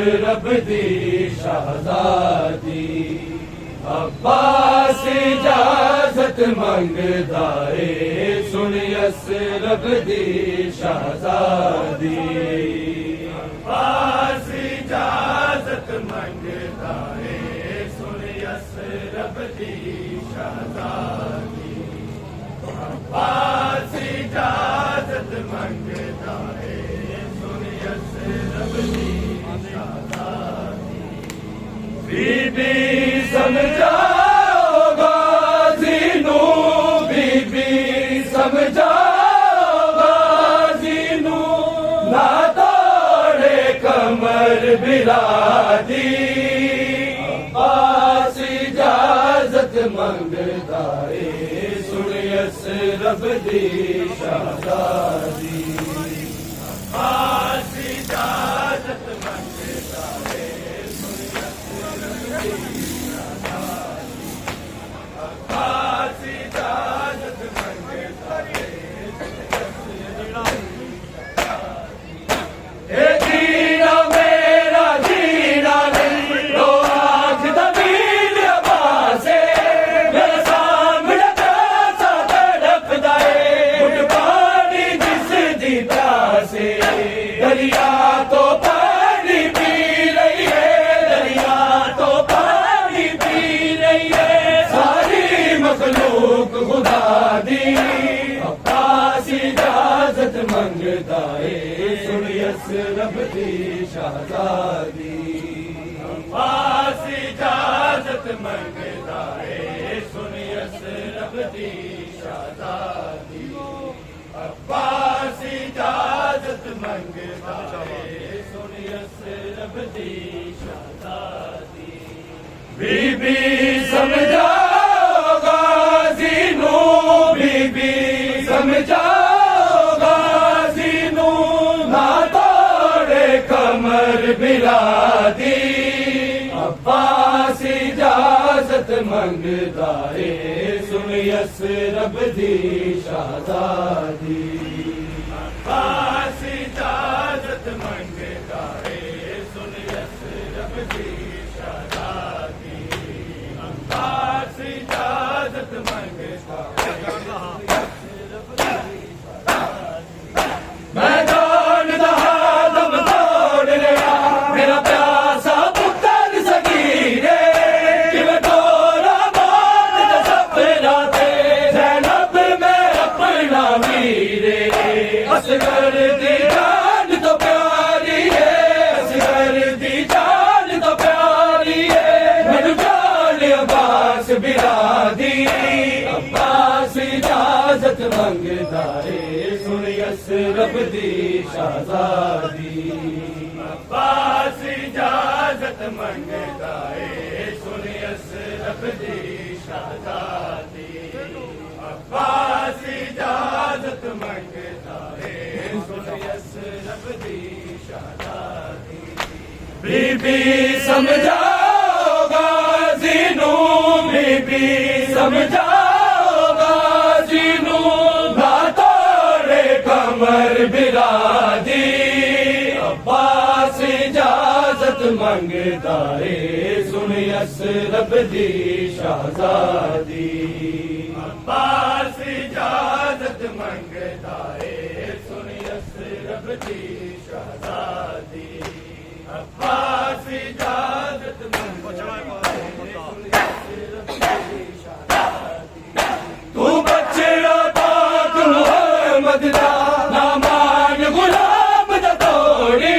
रब दी शहजादी। अब्बास इजाजत मंगदा है सुन यसरब दी शहजादी। अब्बास इजाजत मंगदा है सुन यसरब दी शहजादी। अब्बास इजाजत मंगदा है सुन यसरब दी शहजादी। बीबी समझाओ गाजी नू, बीबी समझाओ गाजी नू, ना तोड़े कमर बिरादी। अब्बास इजाजत मंगदा है सुन यसरब दी शहजादी। अब्बास इजाजत मंगदा है सुन यसरब दी शहजादी। अब्बास इजाजत मंगदा है सुन यसरब दी शहजादी। ए जीना मेरा जीना नहीं रो आँख दबील अब्बासे, मेरे सामने प्यासा तड़पदा है घुट पानी जिस दी प्यासे। दरिया तो पानी पी रही है, दरिया तो पानी पी रही है, सारी मखलूक खुदा दी। अब्बास इजाजत मंगदा है सुन यसरब दी शहजादी। अब्बास इजाजत मंगदा है सुन यसरब दी शहजादी। अब्बास इजाजत मंगदा है सुन यसरब दी शहजादी। बीबी समझाओ गाजी नू, बीबी समझाओ गाजी नू, ना तोड़े कमर बिरादी। अब्बास इजाजत मंगदा है सुन यसरब दी शहजादी। अब्बास इजाजत मंगदा है सुन यसरब दी शहजादी। अब्बास इजाजत मंगदा है मैदान दहा दम तोड़ लिया मेरा प्यासा पुत्र सगीरे। कि मैं तोरा बात दा सपना थे ज़ैनब में अपना वीरे। असगर दी जान तो प्यारी है, असगर दी जान तो प्यारी है, मैनू जान अब्बास बिरादी। अब्बास इजाजत मंगदा है सुन यसरब दी शहजादी। अब्बास इजाजत मंगदा है सुन यसरब दी शहजादी। अब्बास इजाजत मंगदा है सुन यसरब दी शहजादी। बीबी समझाओ गाजी नू, बीबी समझाओ गाजी नू, ना तोड़े कमर बिरादी। अब्बास इजाजत मंगदा है सुन यसरब दी शहजादी। अब्बास इजाजत मंगदा है सुन यसरब दी शहजादी। अब्बास इजाजत मंगदा है सुन यसरब दी शहजादी। तू बचड़ा पाक मुहम्मद दा ना मान गुलाम दा तोड़ी।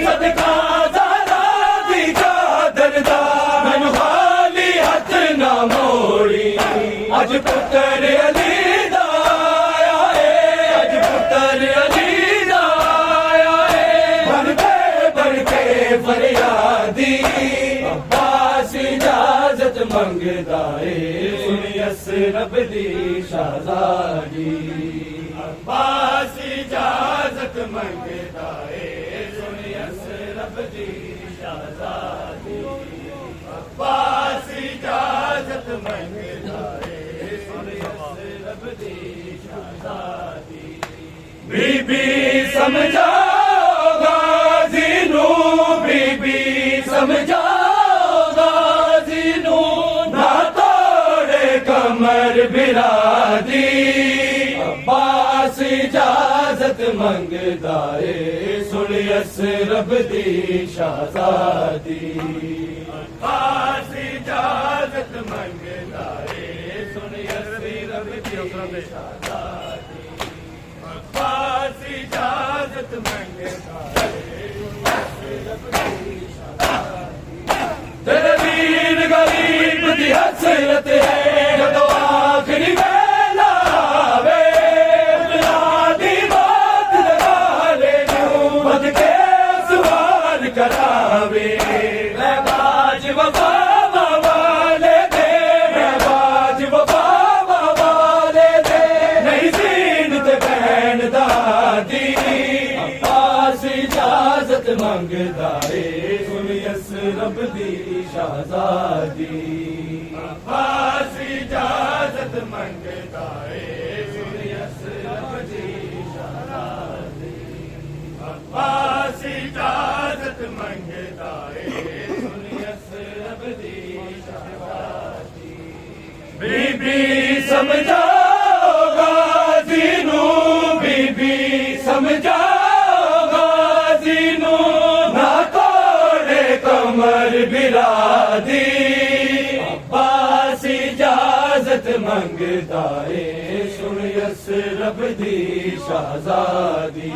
सदका ज़हरा दी चादर दा मैनू खाली हथ ना मोड़ी। अज पुत्र अली दा आया है, अज पुत्र अली दा आया है, बढ़के फरियादी। अब्बास इजाजत मंगदा है सुन यसरब दी शहजादी। अब्बास इजाजत मंगदा है सुन यसरब दी शहजादी। अब्बास इजाजत मंगदा है सुन यसरब दी शहजादी। बीबी समझाओ गाजी नू, बीबी मंगदा ए सुन यस रब दी शहजादी अब्बास इजाजत मंगदा ए सुन यस रब दी शहजादी अब्बास इजाजत मंगदा तेरे वीर गरीब दी हसरत है जदों आखिरी वेला आवे बुनियादी बात लगाले नूं बद के सवाल करावे मैं बाज वफा वाले दे मैं बाज वफा वाले दे नहीं जीनत बहन दादी अब्बास इजाजत मंगदा ए सुन यस रब दी शहजादी अब्बास इजाजत मंगदा ए सुन यस रब दी शहजादी अब्बास इजाजत मंगदा ए सुन यस रब दी शहजादी बीबी समझाओ गाजी नू बीबी समझाओ गाजी नू ना तोड़े कमर बिरादी अब्बास इजाजत मंगदा ए सुन यस रब दी शहजादी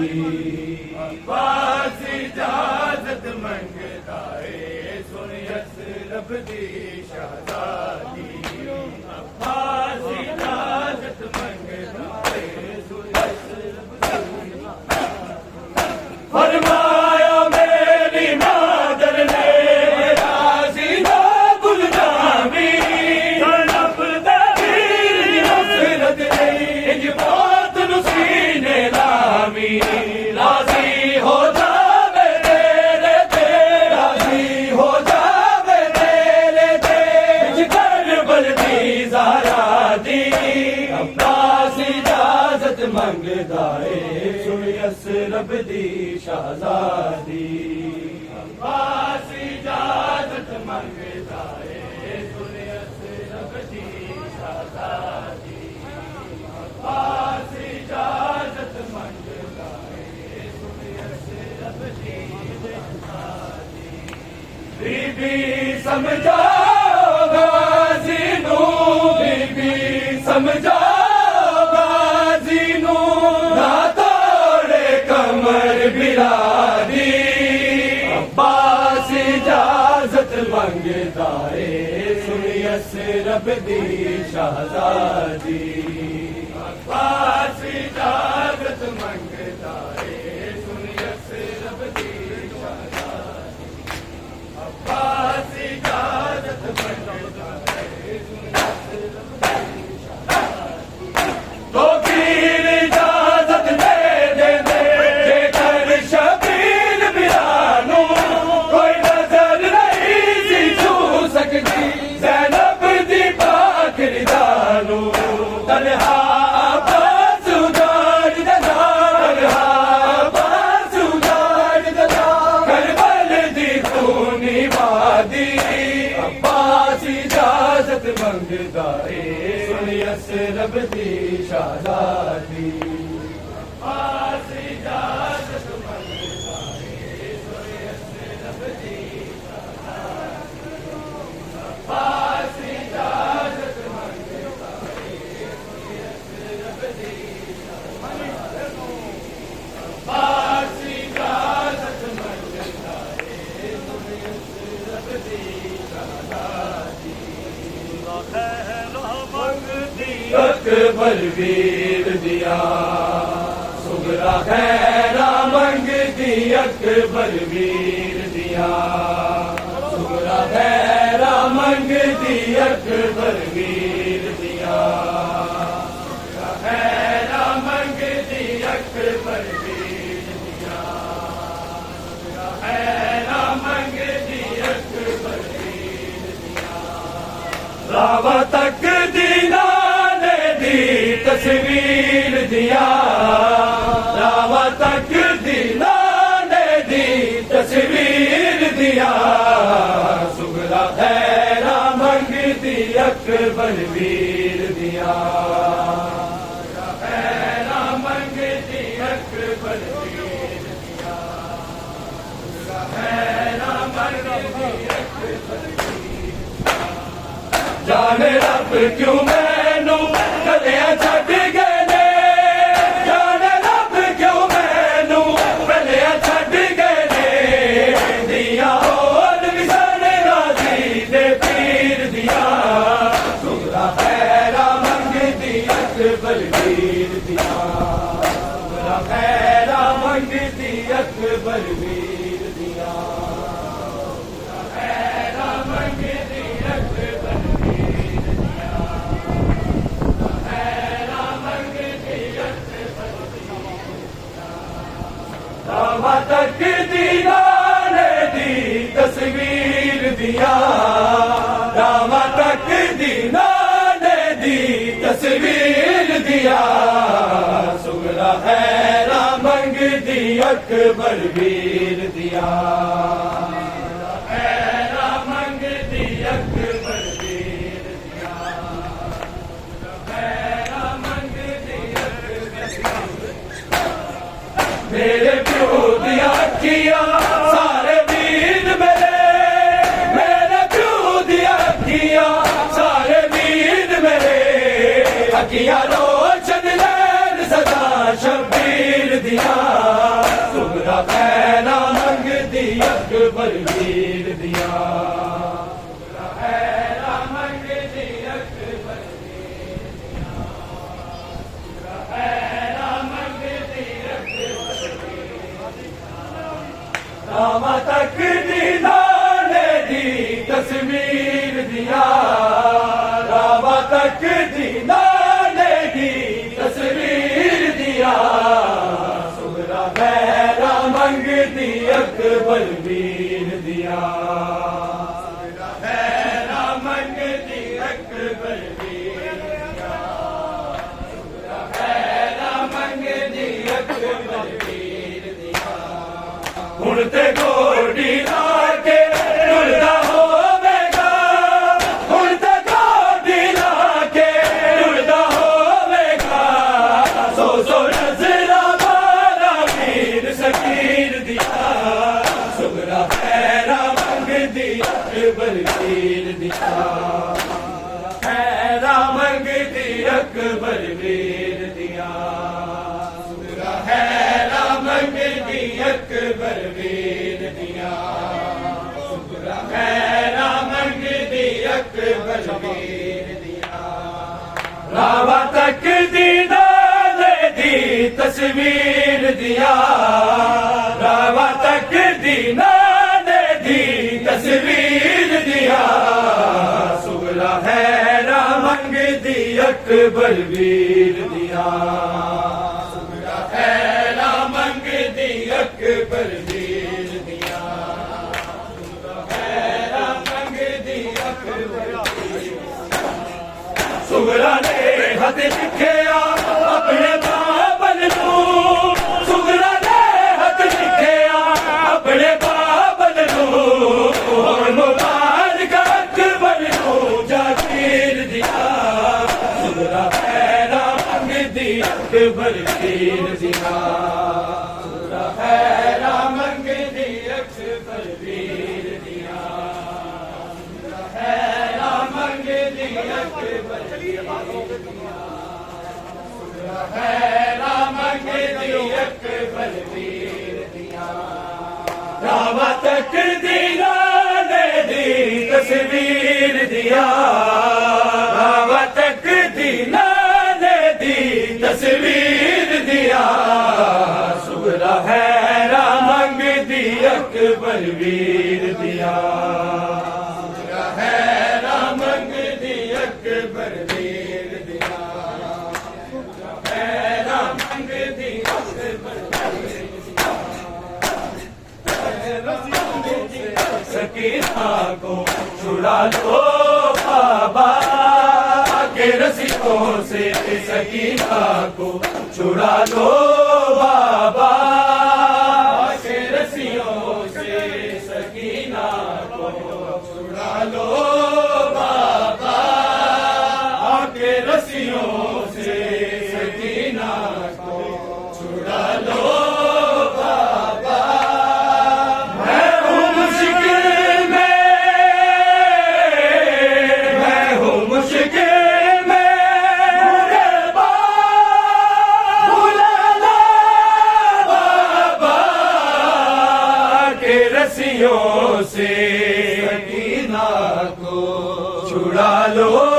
अब्बास इजाजत मंगदा ए सुन यस रब दी शहजादी अब्बास इजाजत मंगदा ए सुन यस रब दी फरमाया मेरी मादर ने राजी ना गुलजामी तड़प दे वीर नफरत ने इंज मौत नु सीने लामी राजी हो जावे तेरे ते राजी हो जावे तेरे ते इंज करबल दी ज़हरा दी अब्बास इजाजत मंगदा ए सुन यस रब दी शहजादी अब्बास इजाजत मंगदा ए सुन यस रब दी शहजादी अब्बास इजाजत मंगदा ए सुन यस रब दी शहजादी बीबी समझाओ गाजी नू बीबी समझाओ गाजी नू ना तोड़े कमर बिरादी अब्बास इजाजत मंगदा ए सुन यस रब दी शहजादी अब्बास इजाजत मंगदा ए सुन यस रब दी शहजादी अब्बास इजाजत मंगदा ए सुन यस रब दी शहजादी तो कीर इजाजत दे दे दे जेकर शबीर बिरानू कोई नजर नहीं सी छू सकती ज़ैनब दी पाक रिदानू तन्हा अब्बास उजाड़ देना तन्हा अब्बास उजाड़ देना करबल दी खूनी वादी अब्बास इजाजत मंगदा ए सुन यस रब दी शहजादी अब्बास इजाजत मंगदा ए सुन यस रब दी शहजादी अब्बास इजाजत मंगदा ए सुन यस रब दी शहजादी अब्बास इजाजत मंगदा ए सुन यस रब दी शहजादी अकबर वीर दिया सुगरा खैरा मंगदी अकबर वीर दिया सुगरा खैरा मंगदी अकबर वीर दिया सुगरा खैरा मंगदी अकबर वीर दिया सुगरा खैरा मंगदी अकबर वीर दिया रावा तक दीना दी तस्वीर दिया रावा तक दीना दी तस्वीर दिया सुगरा खैरा मंगदी अकबर वीर दिया खैरा मंगदी अकबर जाने रब क्यों मैनू कलियां छड्ड गए ने जाने रब क्यों मैनू कलियां छड्ड गए ने दिया होर भी सारे राजी दे पीर दिया सुगरा खैरा मंगदी अकबर वीर दिया सुगरा खैरा मंगदी अकबर वीर दिया सुगरा खैरा मंगदी अकबर रामा तक दीदाने दी तस्वीर दिया रामा तक दीदाने दी तस्वीर दिया सुगरा खैरा मंगदी अकबर वीर दिया खैरा मंगदी अकबर वीर दिया खैरा मंगदी मेरे प्यो दिया किया सारे वीर मेरे प्यो दिया किया सारे वीर मेरे अकिया रोशन लैन सदा शबीर दिया सुगरा खैरा मंगदी अकबर वीर दिया सुगरा खैरा मंगदी अकबर वीर दिया सुगरा खैरा मंगदी रामा तक दीदाने दी तस्वीर दिया रामा तक दीदाने दी तस्वीर दिया सुगरा खैरा मंगदी अकबर वीर दिया सुगरा खैरा मंगदी अकबर वीर दिया सुगरा खैरा मंगदी अकबर वीर दिया हुण ते गोडी ला के टुरदा होवेगा हुण ते गोडी ला के टुरदा होवेगा सो सो नजरा मारा वीर सकीर दिया सुगरा खैरा मंगदी अकबर वीर दिया खैरा मंगदी अकबर वीर दिया सुगरा खैरा मंगदी अकबर वीर दिया सुगरा खैरा मंगदी अकबर वीर दिया रावा तक दीदाने दी तस्वीर दिया रावा तक दीदाने दी तस्वीर दिया सुगरा खैरा मंगदी अकबर वीर दिया सुगरा खैरा मंगदी अकबर वीर दिया सुगरा खैरा मंगदी अकबर सुगरा ने हथ लिखिया अपने बाबल नू सुगरा ने हथ लिखिया अपने बाबल नू और मुबारक अकबर नू जागीर दिया सुगरा खैरा मंगदी अकबर वीर दिया सुगरा खैरा मंगदी अकबर वीर दिया सुगरा खैरा मंगदी अकबर सुगरा खैरा मंगदी अकबर वीर दिया रामा तक दीदाने दी तस्वीर दिया रामा तक दीदाने दी तस्वीर दिया सुगरा खैरा मंगदी अकबर वीर दिया सुगरा खैरा मंगदी अकबर वीर दिया सुगरा खैरा मंगदी अकबर सकीना को छुड़ा लो बाबा के रसिकों से सकीना को छुड़ा लो बाबा के रसियों से सकीना को छुड़ा लो बाबा के रसियों से सकीना को छुड़ा लो बाबा मैं रस्सियों से सकीना को छुड़ा लो